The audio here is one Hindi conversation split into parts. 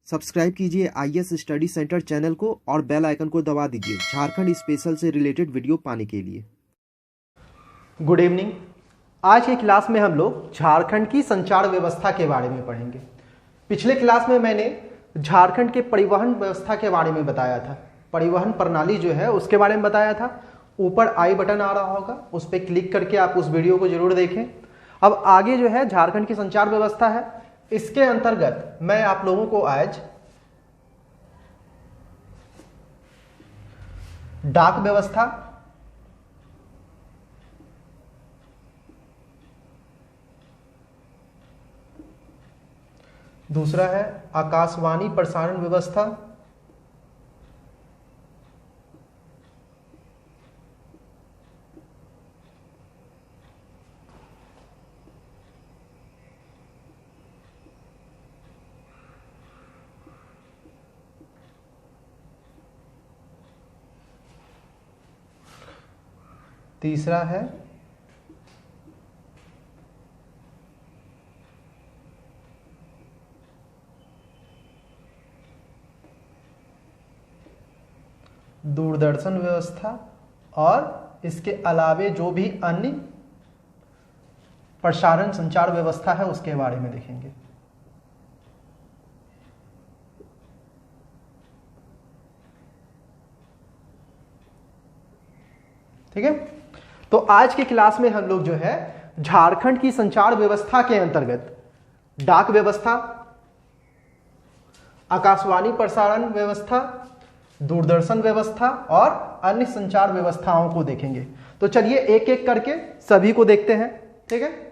सब्सक्राइब कीजिए आईएएस स्टडी सेंटर चैनल को और बेल आइकन को दबा दीजिए झारखंड स्पेशल से रिलेटेड वीडियो पाने के लिए। Good evening. आज की क्लास में हम लोग झारखंड की संचार व्यवस्था के बारे में पढ़ेंगे। पिछले क्लास में मैंने झारखंड के परिवहन व्यवस्था के बारे में बताया था, परिवहन प्रणाली जो है उसके बारे में बताया था। ऊपर आई बटन आ रहा होगा, उस पर क्लिक करके आप उस वीडियो को जरूर देखें। अब आगे जो है झारखंड की संचार व्यवस्था है, इसके अंतर्गत मैं आप लोगों को आज डाक व्यवस्था, दूसरा है आकाशवाणी प्रसारण व्यवस्था, तीसरा है दूरदर्शन व्यवस्था और इसके अलावे जो भी अन्य प्रसारण संचार व्यवस्था है उसके बारे में देखेंगे। ठीक है, तो आज की क्लास में हम लोग जो है झारखंड की संचार व्यवस्था के अंतर्गत डाक व्यवस्था, आकाशवाणी प्रसारण व्यवस्था, दूरदर्शन व्यवस्था और अन्य संचार व्यवस्थाओं को देखेंगे। तो चलिए एक एक करके सभी को देखते हैं। ठीक है,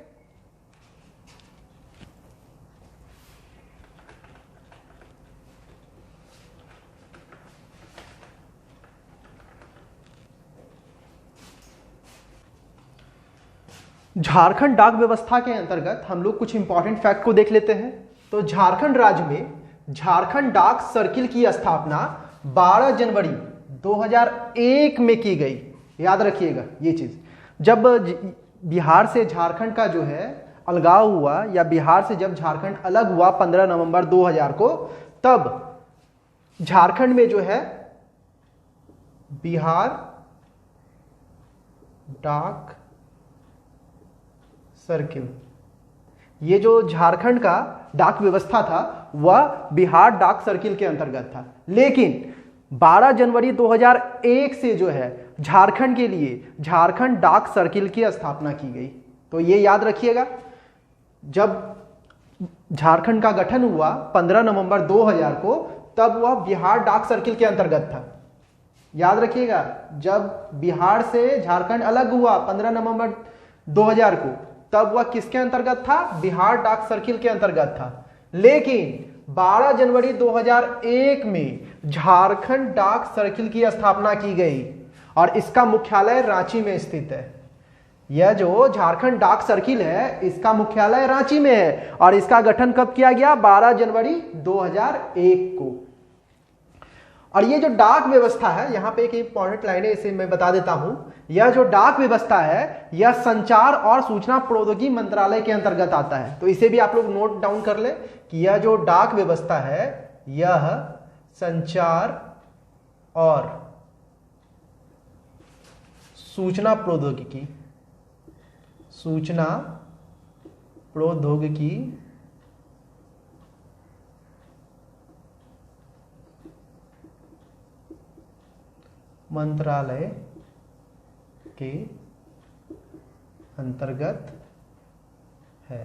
झारखंड डाक व्यवस्था के अंतर्गत हम लोग कुछ इंपॉर्टेंट फैक्ट को देख लेते हैं। तो झारखंड राज्य में झारखंड डाक सर्किल की स्थापना 12 जनवरी 2001 में की गई। याद रखिएगा ये चीज। जब बिहार से झारखंड का जो है अलगाव हुआ, या बिहार से जब झारखंड अलग हुआ 15 नवंबर 2000 को, तब झारखंड में जो है बिहार डाक सर्किल, ये जो झारखंड का डाक व्यवस्था था वह बिहार डाक सर्किल के अंतर्गत था। लेकिन 12 जनवरी 2001 से जो है झारखंड के लिए झारखंड डाक सर्किल की स्थापना की गई। तो ये याद रखिएगा, जब झारखंड का गठन हुआ 15 नवंबर 2000 को, तब वह बिहार डाक सर्किल के अंतर्गत था। याद रखिएगा, जब बिहार से झारखंड अलग हुआ 15 नवंबर 2000 को, तब वह किसके अंतर्गत था? बिहार डाक सर्किल के अंतर्गत था। लेकिन 12 जनवरी 2001 में झारखंड डाक सर्किल की स्थापना की गई और इसका मुख्यालय रांची में स्थित है। यह जो झारखंड डाक सर्किल है इसका मुख्यालय रांची में है और इसका गठन कब किया गया? 12 जनवरी 2001 को। और ये जो डाक व्यवस्था है, यहां पे एक इंपॉर्टेंट लाइन है, इसे मैं बता देता हूं। यह जो डाक व्यवस्था है यह संचार और सूचना प्रौद्योगिकी मंत्रालय के अंतर्गत आता है। तो इसे भी आप लोग नोट डाउन कर ले कि यह जो डाक व्यवस्था है यह संचार और सूचना प्रौद्योगिकी मंत्रालय के अंतर्गत है।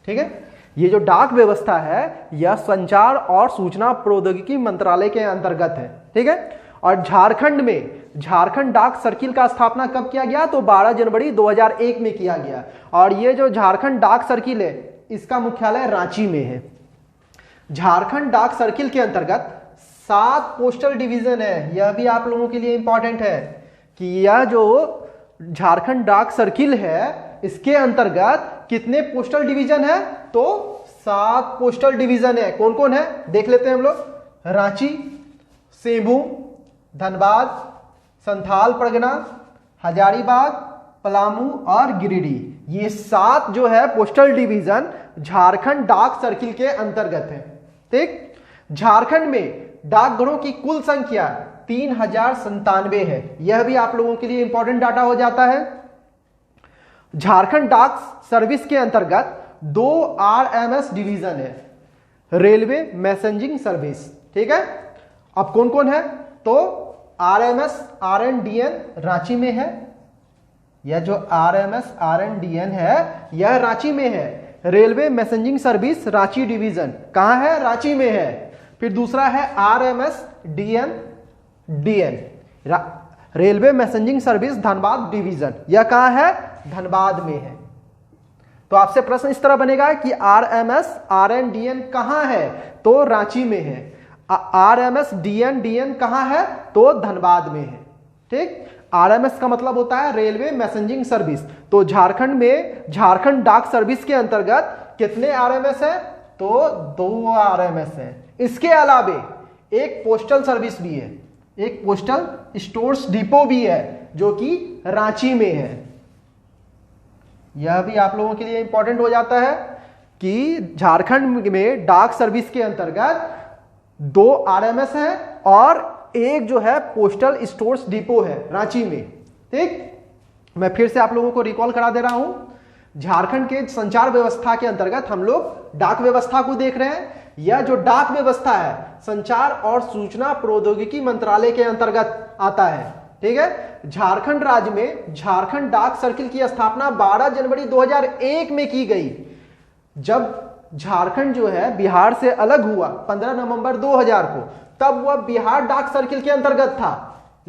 ठीक है, ये जो डाक व्यवस्था है यह संचार और सूचना प्रौद्योगिकी मंत्रालय के अंतर्गत है। ठीक है, और झारखंड में झारखंड डाक सर्किल का स्थापना कब किया गया? तो 12 जनवरी 2001 में किया गया। और ये जो झारखंड डाक सर्किल है इसका मुख्यालय रांची में है। झारखंड डाक सर्किल के अंतर्गत 7 पोस्टल डिवीजन है। यह भी आप लोगों के लिए इंपॉर्टेंट है कि यह जो झारखंड डाक सर्किल है इसके अंतर्गत कितने पोस्टल डिवीजन है? तो 7 पोस्टल डिवीजन है। कौन कौन है देख लेते हैं हम लोग। रांची, सेबू, धनबाद, संथाल परगना, हजारीबाग, पलामू और गिरिडीह, ये 7 जो है पोस्टल डिवीजन झारखंड डाक सर्किल के अंतर्गत है। ठीक। झारखंड में डाकघरों की कुल संख्या 3097 है। यह भी आप लोगों के लिए इंपॉर्टेंट डाटा हो जाता है। झारखंड डाक सर्विस के अंतर्गत 2 RMS डिवीजन है, रेलवे मैसेजिंग सर्विस। ठीक है, अब कौन कौन है? तो RMS RNDN रांची में है। यह जो RMS RNDN है यह रांची में है। Railway messaging service Ranchi division कहां है? रांची में है। फिर दूसरा है RMS DN railway messaging service Dhanbad division, यह कहां है? धनबाद में है। तो आपसे प्रश्न इस तरह बनेगा कि RMS RNDN कहां है? तो रांची में है। RMS DN कहां है? तो धनबाद में है। ठीक, RMS का मतलब होता है रेलवे मैसेजिंग सर्विस। तो झारखंड में झारखंड डाक सर्विस के अंतर्गत कितने RMS है? तो 2 RMS है। इसके अलावे एक पोस्टल सर्विस भी है, एक पोस्टल स्टोर्स डिपो भी है जो कि रांची में है। यह भी आप लोगों के लिए इंपॉर्टेंट हो जाता है कि झारखंड में डाक सर्विस के अंतर्गत 2 RMS है और एक जो है पोस्टल स्टोर्स डिपो है रांची में। ठीक, मैं फिर से आप लोगों को रिकॉल करा दे रहा हूं। झारखंड के संचार व्यवस्था के अंतर्गत हम लोग डाक व्यवस्था को देख रहे हैं। यह जो डाक व्यवस्था है संचार और सूचना प्रौद्योगिकी मंत्रालय के अंतर्गत आता है। ठीक है, झारखंड राज्य में झारखंड डाक सर्किल की स्थापना 12 जनवरी 2001 में की गई। जब झारखंड जो है बिहार से अलग हुआ 15 नवंबर 2000 को, तब वह बिहार डाक सर्किल के अंतर्गत था।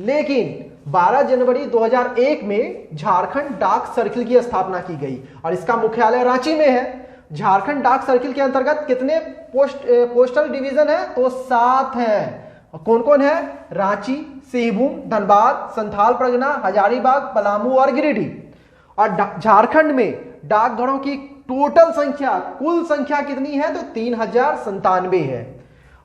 लेकिन 12 जनवरी 2001 में झारखंड डाक सर्किल की स्थापना की गई और इसका मुख्यालय रांची में है। झारखंड डाक सर्किल के अंतर्गत कितने पोस्टल डिवीजन है? तो 7 है। कौन कौन है? रांची, सिंहभूम, धनबाद, संथाल परगना, हजारीबाग, पलामू और गिरिडीह। और झारखंड में डाकघरों की टोटल संख्या, कुल संख्या कितनी है? तो 3097 है।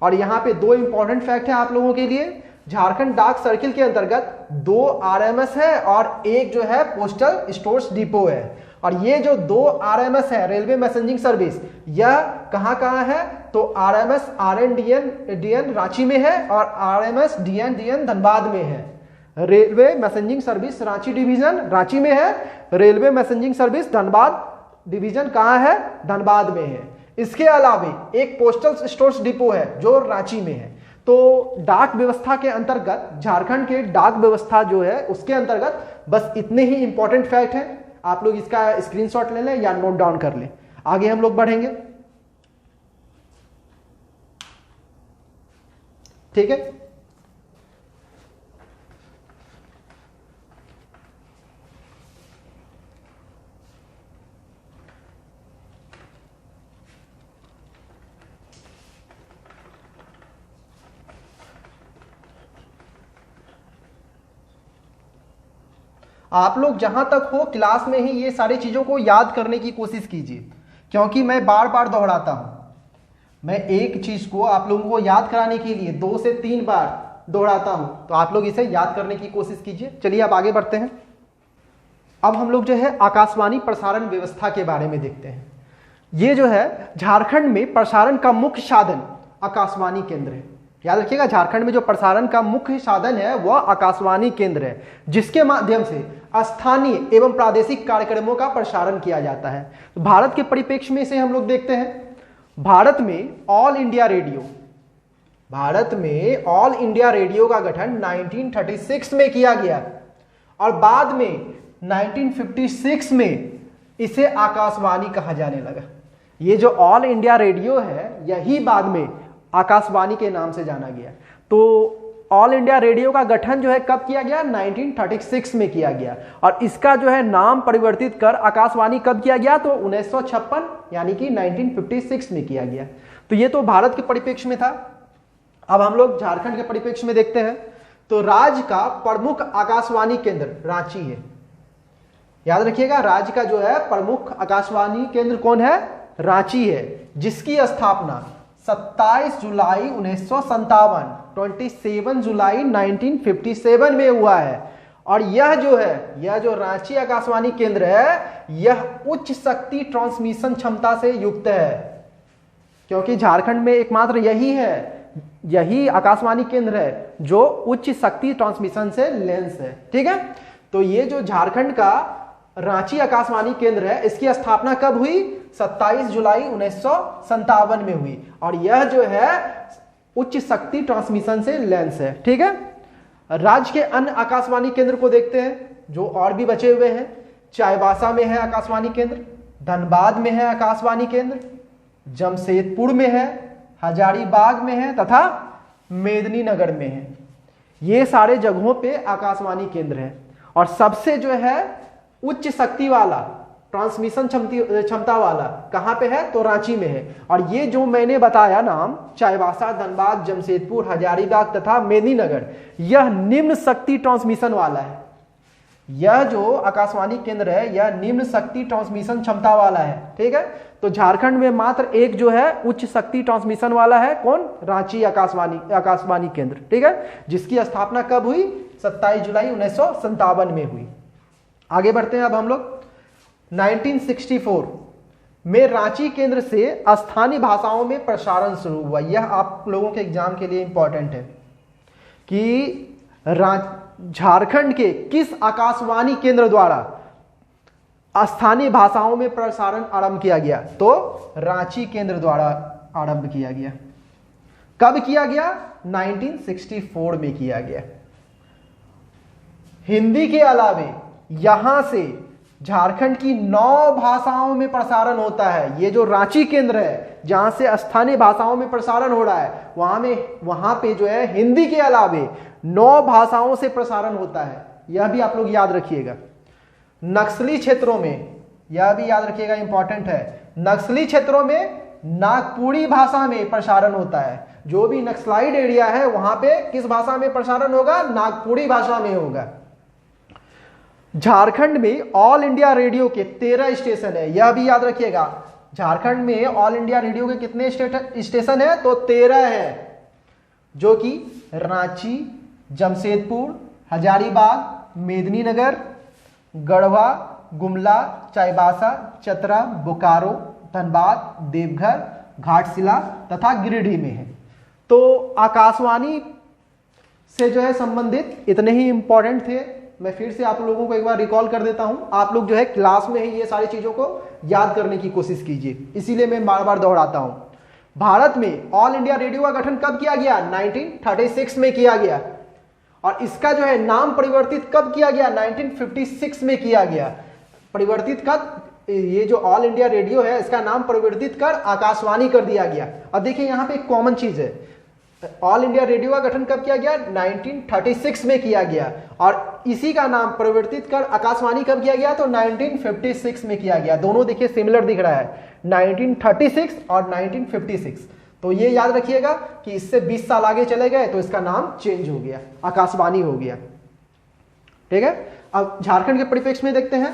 और यहां पे 2 इंपॉर्टेंट फैक्ट है आप लोगों के लिए। झारखंड डाक सर्किल के अंतर्गत 2 RMS है और एक जो है पोस्टल स्टोर्स डिपो है। और ये जो 2 RMS है रेलवे मैसेजिंग सर्विस, यह कहां है? तो RMS RNDN रांची में है और RMS DN धनबाद में है। Railway messaging service Ranchi division Ranchi में है, railway messaging service Dhanbad division कहां है? धनबाद में है। इसके अलावे एक पोस्टल स्टोर्स डिपो है जो रांची में है। तो डाक व्यवस्था के अंतर्गत झारखंड के डाक व्यवस्था जो है उसके अंतर्गत बस इतने ही इंपॉर्टेंट फैक्ट हैं। आप लोग इसका स्क्रीनशॉट ले लें या नोट डाउन कर लें। आगे हम लोग बढ़ेंगे। ठीक है, आप लोग जहां तक हो क्लास में ही ये सारी चीजों को याद करने की कोशिश कीजिए, क्योंकि मैं बार बार दोहराता हूं। मैं एक चीज को आप लोगों को याद कराने के लिए 2 से 3 बार दोहराता हूं, तो आप लोग इसे याद करने की कोशिश कीजिए। चलिए अब आगे बढ़ते हैं। अब हम लोग जो है आकाशवाणी प्रसारण व्यवस्था के बारे में देखते हैं। ये जो है झारखंड में प्रसारण का मुख्य साधन आकाशवाणी केंद्र है। याद रखिएगा, झारखंड में जो प्रसारण का मुख्य साधन है वह आकाशवाणी केंद्र है, जिसके माध्यम से स्थानीय एवं प्रादेशिक कार्यक्रमों का प्रसारण किया जाता है। तो भारत के परिप्रेक्ष्य में से हम लोग देखते हैं। भारत में ऑल इंडिया रेडियो का गठन 1936 में किया गया और बाद में 1956 में इसे आकाशवाणी कहा जाने लगा। ये जो ऑल इंडिया रेडियो है यही बाद में आकाशवाणी के नाम से जाना गया। तो ऑल इंडिया रेडियो का गठन जो है कब किया गया? 1936 में किया गया और इसका जो है नाम परिवर्तित कर आकाशवाणी कब किया गया? तो 1956 यानी कि 1956 में किया गया। तो ये तो भारत के परिप्रेक्ष्य में था। अब हम लोग झारखंड के परिप्रेक्ष्य में देखते हैं। तो राज्य का प्रमुख आकाशवाणी केंद्र रांची है। याद रखिएगा, राज्य का जो है प्रमुख आकाशवाणी केंद्र कौन है? रांची है, जिसकी स्थापना 27 जुलाई 1957 27 जुलाई 1957 में हुआ है। और यह जो रांची आकाशवाणी केंद्र है यह उच्च शक्ति ट्रांसमिशन क्षमता से युक्त है। क्योंकि झारखंड में एकमात्र यही आकाशवाणी केंद्र है जो उच्च शक्ति ट्रांसमिशन से लेंस है। ठीक है, तो ये जो झारखंड का रांची आकाशवाणी केंद्र है, इसकी स्थापना कब हुई? 27 जुलाई 1957 में हुई, और यह जो है उच्च शक्ति ट्रांसमिशन से लेंस है। ठीक है, राज्य के अन्य आकाशवाणी केंद्र को देखते हैं जो और भी बचे हुए हैं। चाईबासा में है आकाशवाणी केंद्र, धनबाद में है आकाशवाणी केंद्र, जमशेदपुर में है, हजारीबाग में है तथा मेदिनीनगर में है। ये सारे जगहों पे आकाशवाणी केंद्र है। और सबसे जो है उच्च शक्ति वाला, ट्रांसमिशन क्षमता वाला कहां पे है? तो रांची में है। और ये जो मैंने बताया नाम, चाईबासा, धनबाद, जमशेदपुर, हजारीबाग तथा मेदिनीनगर, यह निम्न शक्ति ट्रांसमिशन वाला है। यह जो आकाशवाणी केंद्र है यह निम्न शक्ति ट्रांसमिशन क्षमता वाला है। ठीक है, तो झारखंड में मात्र एक जो है उच्च शक्ति ट्रांसमिशन वाला है, कौन? रांची आकाशवाणी केंद्र। ठीक है, जिसकी स्थापना कब हुई? 27 जुलाई 1957 में हुई। आगे बढ़ते हैं अब हम लोग। 1964 में रांची केंद्र से स्थानीय भाषाओं में प्रसारण शुरू हुआ। यह आप लोगों के एग्जाम के लिए इंपॉर्टेंट है कि झारखंड के किस आकाशवाणी केंद्र द्वारा स्थानीय भाषाओं में प्रसारण आरंभ किया गया? तो रांची केंद्र द्वारा आरंभ किया गया। कब किया गया? 1964 में किया गया। हिंदी के अलावे यहां से झारखंड की 9 भाषाओं में प्रसारण होता है। ये जो रांची केंद्र है जहां से स्थानीय भाषाओं में प्रसारण हो रहा है, वहां पे जो है हिंदी के अलावे 9 भाषाओं से प्रसारण होता है। यह भी आप लोग याद रखिएगा। नक्सली क्षेत्रों में, यह भी याद रखिएगा, इंपॉर्टेंट है, नक्सली क्षेत्रों में नागपुरी भाषा में प्रसारण होता है। जो भी नक्सलाइड एरिया है वहां पे किस भाषा में प्रसारण होगा? नागपुरी भाषा में होगा। झारखंड में ऑल इंडिया रेडियो के 13 स्टेशन है। यह भी याद रखिएगा, झारखंड में ऑल इंडिया रेडियो के कितने स्टेशन है? तो 13 है, जो कि रांची, जमशेदपुर, हजारीबाग, मेदिनीनगर, गढ़वा, गुमला, चाईबासा, चतरा, बोकारो, धनबाद, देवघर, घाटशिला तथा गिरिडीह में है। तो आकाशवाणी से जो है संबंधित इतने ही इंपॉर्टेंट थे। मैं फिर से आप लोगों को एक बार रिकॉल कर देता हूं। आप लोग जो है क्लास में ही ये सारी चीजों को याद करने की कोशिश कीजिए, इसीलिए मैं बार बार दोहराता हूं। भारत में ऑल इंडिया रेडियो का गठन कब किया गया? 1936 में किया गया। और इसका जो है नाम परिवर्तित कब किया गया? 1956 में किया गया। परिवर्तित कब? ये जो ऑल इंडिया रेडियो है इसका नाम परिवर्तित कर आकाशवाणी कर दिया गया। अब देखिए यहाँ पे एक कॉमन चीज है, ऑल इंडिया रेडियो का गठन कब किया गया? 1936 में किया गया। और इसी का नाम परिवर्तित कर आकाशवाणी कब किया गया? तो 1956 में किया गया। दोनों देखिए सिमिलर दिख रहा है, 1936 और 1956। तो ये याद रखिएगा कि इससे 20 साल आगे चले गए तो इसका नाम चेंज हो गया, आकाशवाणी हो गया। ठीक है, अब झारखंड के परिप्रेक्ष्य में देखते हैं।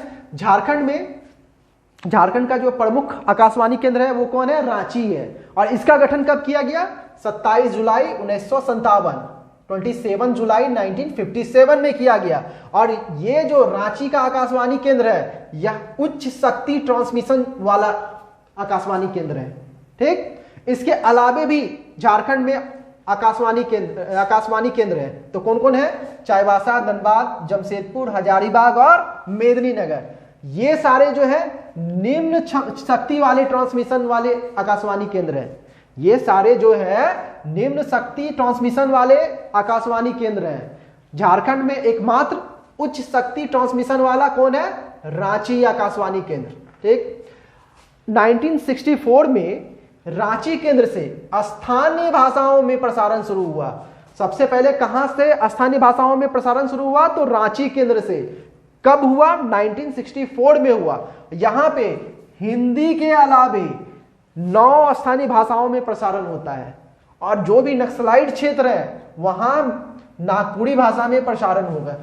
झारखंड का जो प्रमुख आकाशवाणी केंद्र है वो कौन है? रांची है। और इसका गठन कब किया गया? 27 जुलाई 1957, 27 जुलाई 1957 में किया गया। और ये जो रांची का आकाशवाणी केंद्र है यह उच्च शक्ति ट्रांसमिशन वाला आकाशवाणी केंद्र है। ठीक, इसके अलावे भी झारखंड में आकाशवाणी केंद्र है। तो कौन कौन है? चाईबासा, धनबाद, जमशेदपुर, हजारीबाग और मेदिनीनगर। ये सारे जो है निम्न शक्ति वाले ट्रांसमिशन वाले आकाशवाणी केंद्र हैं। ये सारे जो है निम्न शक्ति ट्रांसमिशन वाले आकाशवाणी केंद्र हैं। झारखंड में एकमात्र उच्च शक्ति ट्रांसमिशन वाला कौन है? रांची आकाशवाणी केंद्र। ठीक, 1964 में रांची केंद्र से स्थानीय भाषाओं में प्रसारण शुरू हुआ। सबसे पहले कहां से स्थानीय भाषाओं में प्रसारण शुरू हुआ? तो रांची केंद्र से। कब हुआ? 1964 में हुआ। यहां पे हिंदी के अलावे 9 स्थानीय भाषाओं में प्रसारण होता है। और जो भी नक्सलाइट क्षेत्र है वहां नागपुरी भाषा में प्रसारण होगा।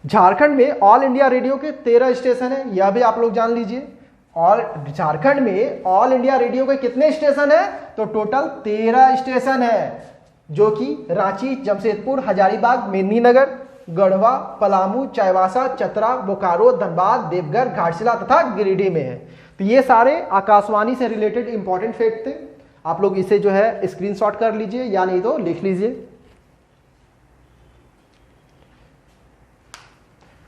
झारखंड में ऑल इंडिया रेडियो के 13 स्टेशन है, यह भी आप लोग जान लीजिए। और झारखंड में ऑल इंडिया रेडियो के कितने स्टेशन है? तो टोटल 13 स्टेशन है, जो कि रांची, जमशेदपुर, हजारीबाग, मेदिनीनगर, गढ़वा, पलामू, चाईबासा, चतरा, बोकारो, धनबाद, देवघर, घाटशिला तथा गिरिडीह में है। तो ये सारे आकाशवाणी से रिलेटेड इंपॉर्टेंट फैक्ट थे। आप लोग इसे जो है स्क्रीनशॉट कर लीजिए या नहीं तो लिख लीजिए।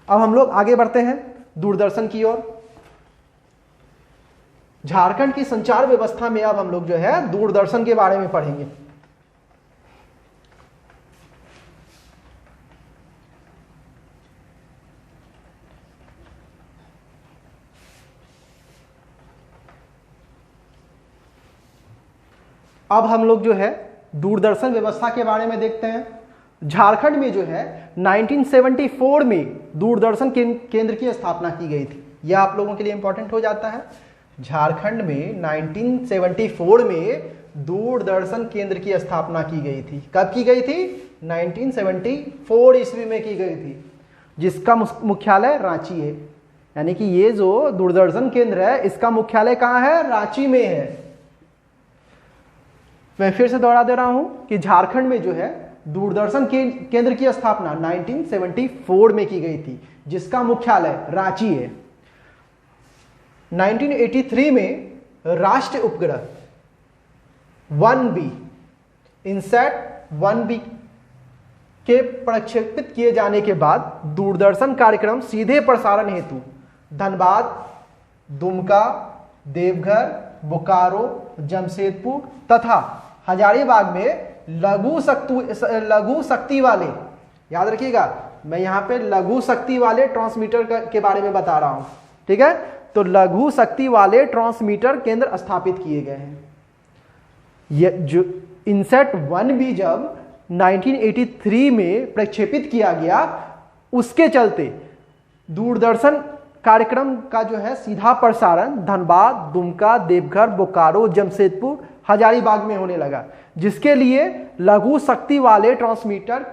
अब हम लोग आगे बढ़ते हैं दूरदर्शन की ओर। झारखंड की संचार व्यवस्था में अब हम लोग जो है दूरदर्शन के बारे में पढ़ेंगे। अब हम लोग जो है दूरदर्शन व्यवस्था के बारे में देखते हैं। झारखंड में जो है 1974 में दूरदर्शन केंद्र की स्थापना की गई थी। यह आप लोगों के लिए इंपॉर्टेंट हो जाता है। झारखंड में 1974 में दूरदर्शन केंद्र की स्थापना की गई थी। कब की गई थी? 1974 ईस्वी में की गई थी, जिसका मुख्यालय रांची है। यानी कि ये जो दूरदर्शन केंद्र है इसका मुख्यालय कहाँ है? रांची में है। मैं फिर से दोहरा दे रहा हूं कि झारखंड में जो है दूरदर्शन केंद्र की स्थापना 1974 में की गई थी, जिसका मुख्यालय रांची है। 1983 में राष्ट्रीय उपग्रह 1B इनसैट 1B के प्रक्षेपित किए जाने के बाद दूरदर्शन कार्यक्रम सीधे प्रसारण हेतु धनबाद, दुमका, देवघर, बोकारो, जमशेदपुर तथा हजारीबाग में लघु शक्ति वाले, याद रखिएगा मैं यहां पे लघु शक्ति वाले ट्रांसमीटर के बारे में बता रहा हूं, ठीक है। तो लघु शक्ति वाले ट्रांसमीटर केंद्र स्थापित किए गए हैं। ये जो इनसेट 1B जब 1983 में प्रक्षेपित किया गया, उसके चलते दूरदर्शन कार्यक्रम का जो है सीधा प्रसारण धनबाद, दुमका, देवघर, बोकारो, जमशेदपुर, हजारीबाग में होने लगा, जिसके लिए लघु शक्ति वाले ट्रांसमीटर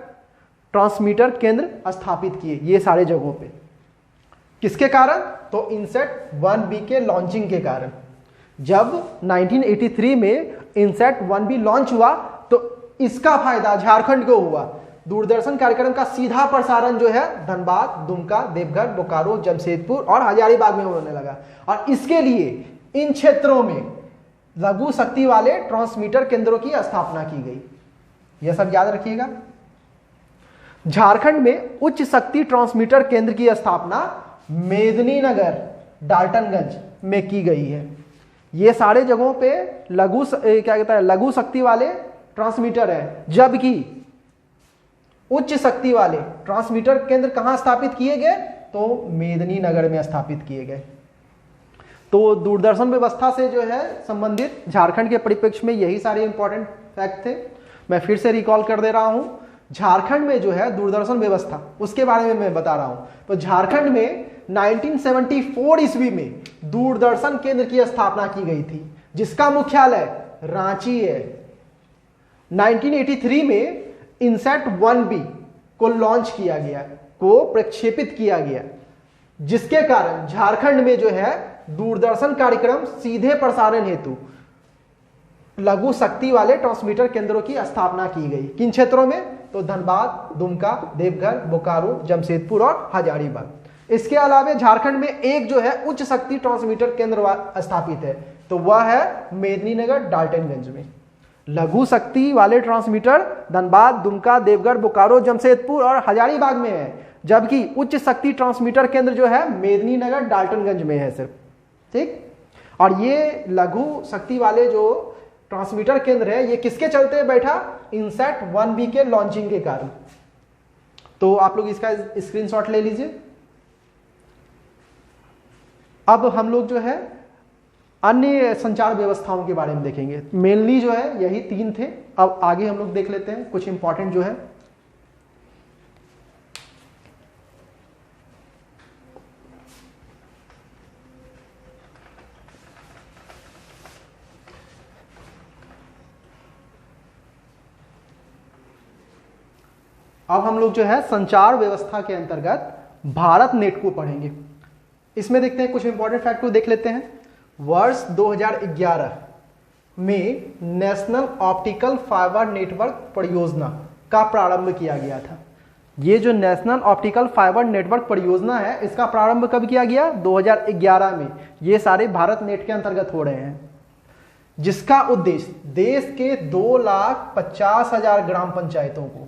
केंद्र स्थापित किए ये सारे जगहों पे। किसके कारण? तो इनसेट 1B के लॉन्चिंग के कारण। जब 1983 में इनसेट 1B लॉन्च हुआ तो इसका फायदा झारखंड को हुआ। दूरदर्शन कार्यक्रम का सीधा प्रसारण जो है धनबाद, दुमका, देवघर, बोकारो, जमशेदपुर और हजारीबाग में होने लगा, और इसके लिए इन क्षेत्रों में लघु शक्ति वाले ट्रांसमीटर केंद्रों की स्थापना की गई। यह सब याद रखिएगा। झारखंड में उच्च शक्ति ट्रांसमीटर केंद्र की स्थापना मेदिनीनगर, डाल्टनगंज में की गई है। ये सारे जगहों पे लघु शक्ति वाले ट्रांसमीटर है, जबकि उच्च शक्ति वाले ट्रांसमीटर केंद्र कहां स्थापित किए गए? तो मेदिनीनगर में स्थापित किए गए। तो दूरदर्शन व्यवस्था से जो है संबंधित झारखंड के परिप्रेक्ष्य में यही सारे इंपॉर्टेंट फैक्ट थे। मैं फिर से रिकॉल कर दे रहा हूं। झारखंड में जो है दूरदर्शन व्यवस्था, उसके बारे में मैं बता रहा हूं। तो झारखंड में 1974 ईस्वी में दूरदर्शन केंद्र की स्थापना की गई थी, जिसका मुख्यालय रांची है। 1983 में इनसेट 1B को लॉन्च किया गया, को प्रक्षेपित किया गया, जिसके कारण झारखंड में जो है दूरदर्शन कार्यक्रम सीधे प्रसारण हेतु लघु शक्ति वाले ट्रांसमीटर केंद्रों की स्थापना की गई। किन क्षेत्रों में? तो धनबाद, दुमका, देवघर, बोकारो, जमशेदपुर और हजारीबाग। इसके अलावा झारखंड में एक जो है उच्च शक्ति ट्रांसमीटर केंद्र स्थापित है, तो वह है मेदिनीनगर, डाल्टनगंज में। लघु शक्ति वाले ट्रांसमीटर धनबाद, दुमका, देवघर, बोकारो, जमशेदपुर और हजारीबाग में है, जबकि उच्च शक्ति ट्रांसमीटर केंद्र जो है मेदिनीनगर, डाल्टनगंज में है सिर्फ, ठीक। और ये लघु शक्ति वाले जो ट्रांसमीटर केंद्र है ये किसके चलते बैठा? इनसेट 1B के लॉन्चिंग के कारण। तो आप लोग इसका स्क्रीनशॉट ले लीजिए। अब हम लोग जो है अन्य संचार व्यवस्थाओं के बारे में देखेंगे। मेनली जो है यही 3 थे। अब आगे हम लोग देख लेते हैं कुछ इंपॉर्टेंट जो है। अब हम लोग जो है संचार व्यवस्था के अंतर्गत भारत नेट को पढ़ेंगे। इसमें देखते हैं कुछ इंपॉर्टेंट फैक्ट को देख लेते हैं। वर्ष 2011 में नेशनल ऑप्टिकल फाइबर नेटवर्क परियोजना का प्रारंभ किया गया था। ये जो नेशनल ऑप्टिकल फाइबर नेटवर्क परियोजना है इसका प्रारंभ कब किया गया? 2011 में। ये सारे भारत नेट के अंतर्गत हो रहे हैं, जिसका उद्देश्य देश के 2,50,000 ग्राम पंचायतों को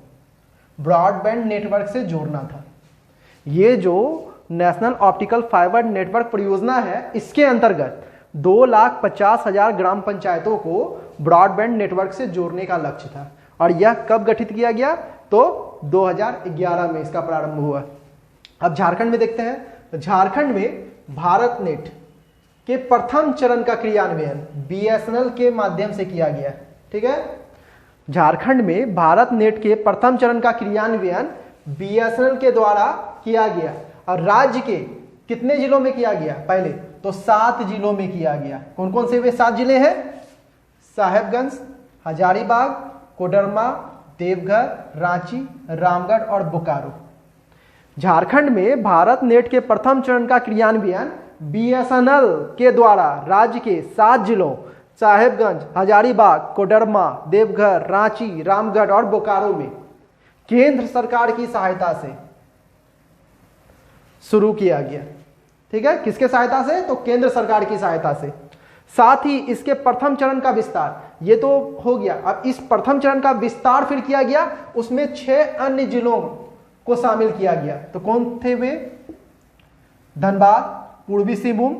ब्रॉडबैंड नेटवर्क से जोड़ना था। ये जो नेशनल ऑप्टिकल फाइबर नेटवर्क परियोजना है इसके अंतर्गत 2,50,000 ग्राम पंचायतों को ब्रॉडबैंड नेटवर्क से जोड़ने का लक्ष्य था। और यह कब गठित किया गया? तो 2011 में इसका प्रारंभ हुआ। अब झारखंड में देखते हैं, तो झारखंड में भारत नेट के प्रथम चरण का क्रियान्वयन बीएसएनएल के माध्यम से किया गया। ठीक है, झारखंड में भारत नेट के प्रथम चरण का क्रियान्वयन बीएसएनएल के द्वारा किया गया। और राज्य के कितने जिलों में किया गया? पहले तो 7 जिलों में किया गया। कौन कौन से वे 7 जिले हैं? साहेबगंज, हजारीबाग, कोडरमा, देवघर, रांची, रामगढ़ और बोकारो। झारखंड में भारत नेट के प्रथम चरण का क्रियान्वयन बीएसएनएल के द्वारा राज्य के 7 जिलों साहेबगंज, हजारीबाग, कोडरमा, देवघर, रांची, रामगढ़ और बोकारो में केंद्र सरकार की सहायता से शुरू किया गया। ठीक है, किसके सहायता से? तो केंद्र सरकार की सहायता से। साथ ही इसके प्रथम चरण का विस्तार, ये तो हो गया। अब इस प्रथम चरण का विस्तार फिर किया गया, उसमें 6 अन्य जिलों को शामिल किया गया। तो कौन थे वे? धनबाद, पूर्वी सिंहभूम,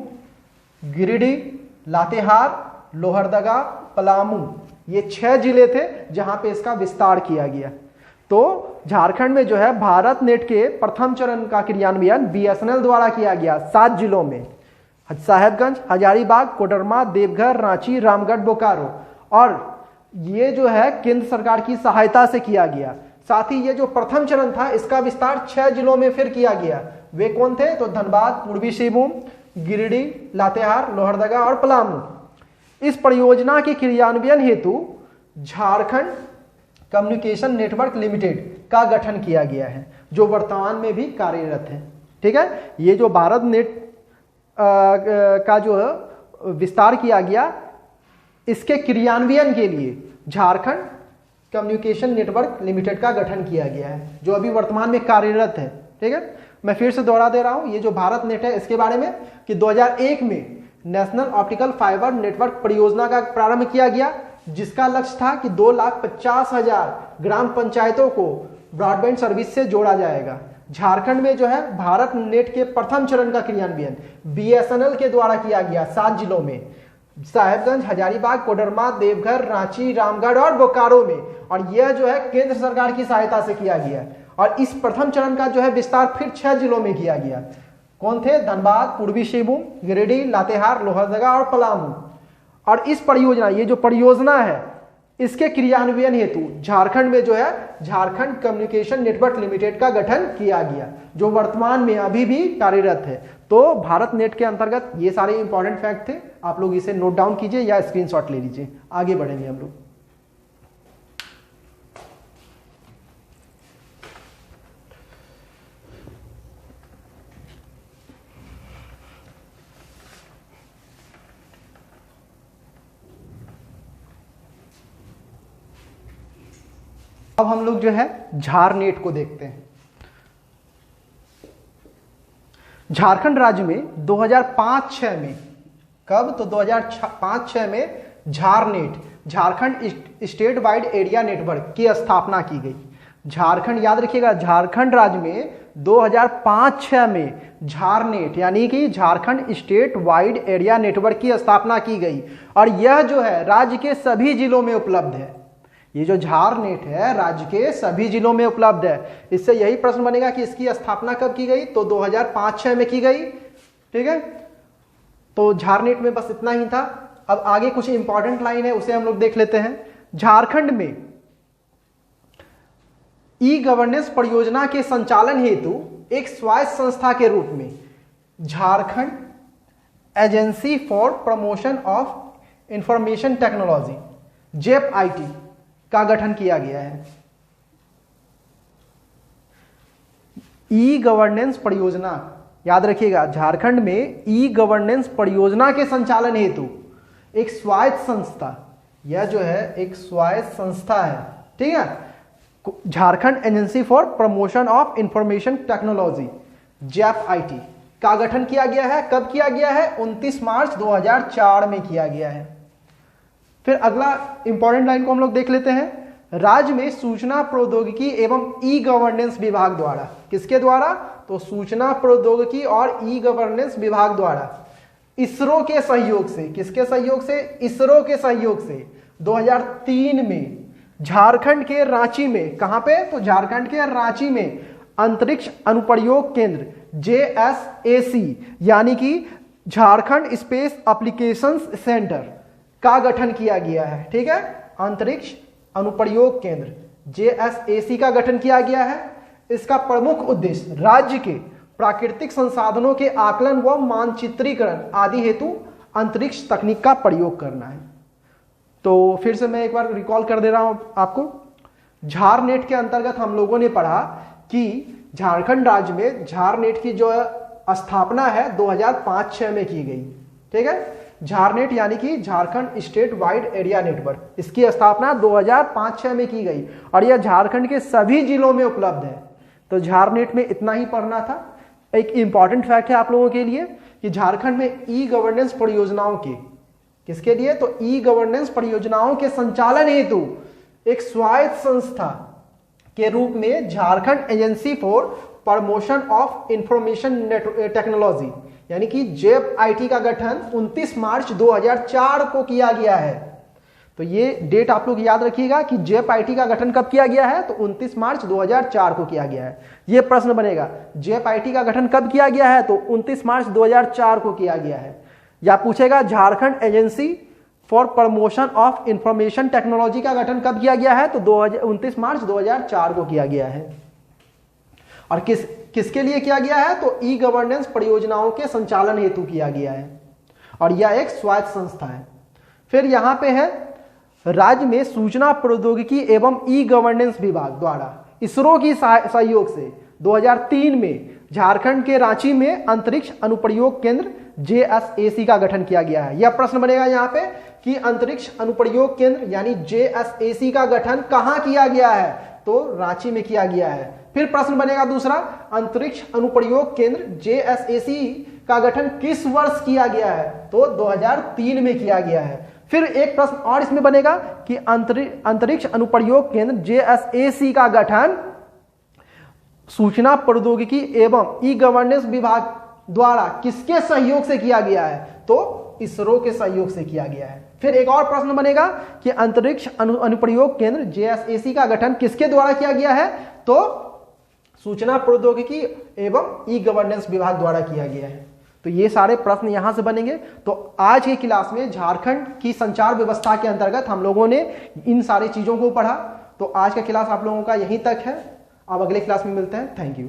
गिरिडीह, लातेहार, लोहरदगा, पलामू, ये 6 जिले थे जहां पे इसका विस्तार किया गया। तो झारखंड में जो है भारत नेट के प्रथम चरण का क्रियान्वयन बीएसएनएल द्वारा किया गया 7 जिलों में, साहेबगंज, हजारीबाग, कोडरमा, देवघर, रांची, रामगढ़, बोकारो। और ये जो है केंद्र सरकार की सहायता से किया गया। साथ ही ये जो प्रथम चरण था इसका विस्तार 6 जिलों में फिर किया गया। वे कौन थे? तो धनबाद, पूर्वी सिंहभूम, गिरिडीह, लातेहार, लोहरदगा और पलामू। इस परियोजना के क्रियान्वयन हेतु झारखंड कम्युनिकेशन नेटवर्क लिमिटेड का गठन किया गया है, जो वर्तमान में भी कार्यरत है। ठीक है, ये जो भारत नेट का जो विस्तार किया गया, इसके क्रियान्वयन के लिए झारखंड कम्युनिकेशन नेटवर्क लिमिटेड का गठन किया गया है, जो अभी वर्तमान में कार्यरत है। ठीक है, मैं फिर से दोहरा दे रहा हूं, ये जो भारत नेट है इसके बारे में कि 2001 में नेशनल ऑप्टिकल फाइबर नेटवर्क परियोजना का प्रारंभ किया गया, जिसका लक्ष्य था कि 2,50,000 ग्राम पंचायतों को ब्रॉडबैंड सर्विस से जोड़ा जाएगा। झारखंड में जो है भारत नेट के प्रथम चरण का क्रियान्वयन बीएसएनएल के द्वारा किया गया 7 जिलों में, साहेबगंज, हजारीबाग, कोडरमा, देवघर, रांची, रामगढ़ और बोकारो में। और यह जो है केंद्र सरकार की सहायता से किया गया। और इस प्रथम चरण का जो है विस्तार फिर 6 जिलों में किया गया। कौन थे? धनबाद, पूर्वी सिंहभूम, गिरिडीह, लातेहार, लोहरदगा और पलामू। और इस परियोजना, ये जो परियोजना है, इसके क्रियान्वयन हेतु झारखंड में जो है झारखंड कम्युनिकेशन नेटवर्क लिमिटेड का गठन किया गया, जो वर्तमान में अभी भी कार्यरत है। तो भारत नेट के अंतर्गत ये सारे इंपॉर्टेंट फैक्ट थे, आप लोग इसे नोट डाउन कीजिए या स्क्रीनशॉट ले लीजिए। आगे बढ़ेंगे हम लोग। अब हम लोग जो है झारनेट को देखते हैं। झारखंड राज्य में 2005-06 में, कब? तो 2005-06 में Jharnet, Jharkhand state wide area network की स्थापना की गई। झारखंड, याद रखिएगा, झारखंड राज्य में 2005-06 में झारनेट यानी कि Jharkhand state wide area network की स्थापना की गई। और यह जो है राज्य के सभी जिलों में उपलब्ध है। ये जो झारनेट है राज्य के सभी जिलों में उपलब्ध है। इससे यही प्रश्न बनेगा कि इसकी स्थापना कब की गई? तो 2005-06 में की गई। ठीक है, तो झारनेट में बस इतना ही था। अब आगे कुछ इंपॉर्टेंट लाइन है, उसे हम लोग देख लेते हैं। झारखंड में ई गवर्नेंस परियोजना के संचालन हेतु एक स्वायत्त संस्था के रूप में Jharkhand agency for promotion of information technology JEPIT का गठन किया गया है। ई गवर्नेंस परियोजना, याद रखिएगा, झारखंड में ई गवर्नेंस परियोजना के संचालन हेतु एक स्वायत्त संस्था, यह जो है एक स्वायत्त संस्था है। ठीक है, Jharkhand agency for promotion of information technology JEPIT का गठन किया गया है। कब किया गया है? 29 मार्च 2004 में किया गया है। फिर अगला इंपॉर्टेंट लाइन को हम लोग देख लेते हैं। राज्य में सूचना प्रौद्योगिकी एवं ई गवर्नेंस विभाग द्वारा, किसके द्वारा? तो सूचना प्रौद्योगिकी और ई गवर्नेंस विभाग द्वारा इसरो के सहयोग से, किसके सहयोग से? इसरो के सहयोग से 2003 में झारखंड के रांची में, कहां पे? तो झारखंड के रांची में अंतरिक्ष अनुप्रयोग केंद्र JSAC यानी कि झारखंड स्पेस एप्लीकेशंस सेंटर का गठन किया गया है। ठीक है, अंतरिक्ष अनुप्रयोग केंद्र JSAC का गठन किया गया है। इसका प्रमुख उद्देश्य राज्य के प्राकृतिक संसाधनों के आकलन व मानचित्रीकरण आदि हेतु अंतरिक्ष तकनीक का प्रयोग करना है। तो फिर से मैं एक बार रिकॉल कर दे रहा हूं आपको। झारनेट के अंतर्गत हम लोगों ने पढ़ा कि झारखंड राज्य में झारनेट की जो स्थापना है 2005-06 में की गई। ठीक है, झारनेट यानी कि Jharkhand state wide area network, इसकी स्थापना 2005-06 में की गई और यह झारखंड के सभी जिलों में उपलब्ध है। तो झारनेट में इतना ही पढ़ना था। एक इंपॉर्टेंट फैक्ट है आप लोगों के लिए कि झारखंड में ई गवर्नेंस परियोजनाओं के, किसके लिए? तो ई गवर्नेंस परियोजनाओं के संचालन हेतु एक स्वायत्त संस्था के रूप में Jharkhand agency for promotion of information technology यानी कि JEPIT का गठन 29 मार्च 2004 को किया गया है। तो ये डेट आप लोग याद रखिएगा कि JEPIT का गठन कब किया गया है? तो 29 मार्च 2004 को किया गया है। ये प्रश्न बनेगा, JEPIT का गठन कब किया गया है? तो 29 मार्च 2004 को किया गया है। या पूछेगा Jharkhand agency for promotion of information technology का गठन कब किया गया है? तो 29 मार्च 2004 को किया गया है। और किसके लिए किया गया है? तो ई गवर्नेंस परियोजनाओं के संचालन हेतु किया गया है और यह एक स्वायत्त संस्था है। फिर यहां पे है राज्य में सूचना प्रौद्योगिकी एवं ई गवर्नेंस विभाग द्वारा इसरो की सहयोग से 2003 में झारखंड के रांची में अंतरिक्ष अनुप्रयोग केंद्र JSAC का गठन किया गया है। यह प्रश्न बनेगा यहाँ पे कि अंतरिक्ष अनुप्रयोग केंद्र यानी JSAC का गठन कहां किया गया है? तो रांची में किया गया है। फिर प्रश्न बनेगा दूसरा, अंतरिक्ष अनुप्रयोग केंद्र JSAC का गठन किस वर्ष किया गया है? तो 2003 में किया गया है। फिर एक प्रश्न और इसमें बनेगा कि अंतरिक्ष अनुप्रयोग केंद्र JSAC का गठन सूचना प्रौद्योगिकी एवं ई गवर्नेंस विभाग द्वारा किसके सहयोग से किया गया है? तो इसरो के सहयोग से किया गया है। फिर एक और प्रश्न बनेगा कि अंतरिक्ष अनुप्रयोग केंद्र JSAC का गठन किसके द्वारा किया गया है? तो सूचना प्रौद्योगिकी एवं ई गवर्नेंस विभाग द्वारा किया गया है। तो ये सारे प्रश्न यहां से बनेंगे। तो आज की क्लास में झारखंड की संचार व्यवस्था के अंतर्गत हम लोगों ने इन सारी चीजों को पढ़ा। तो आज का क्लास आप लोगों का यहीं तक है। अब अगले क्लास में मिलते हैं। Thank you.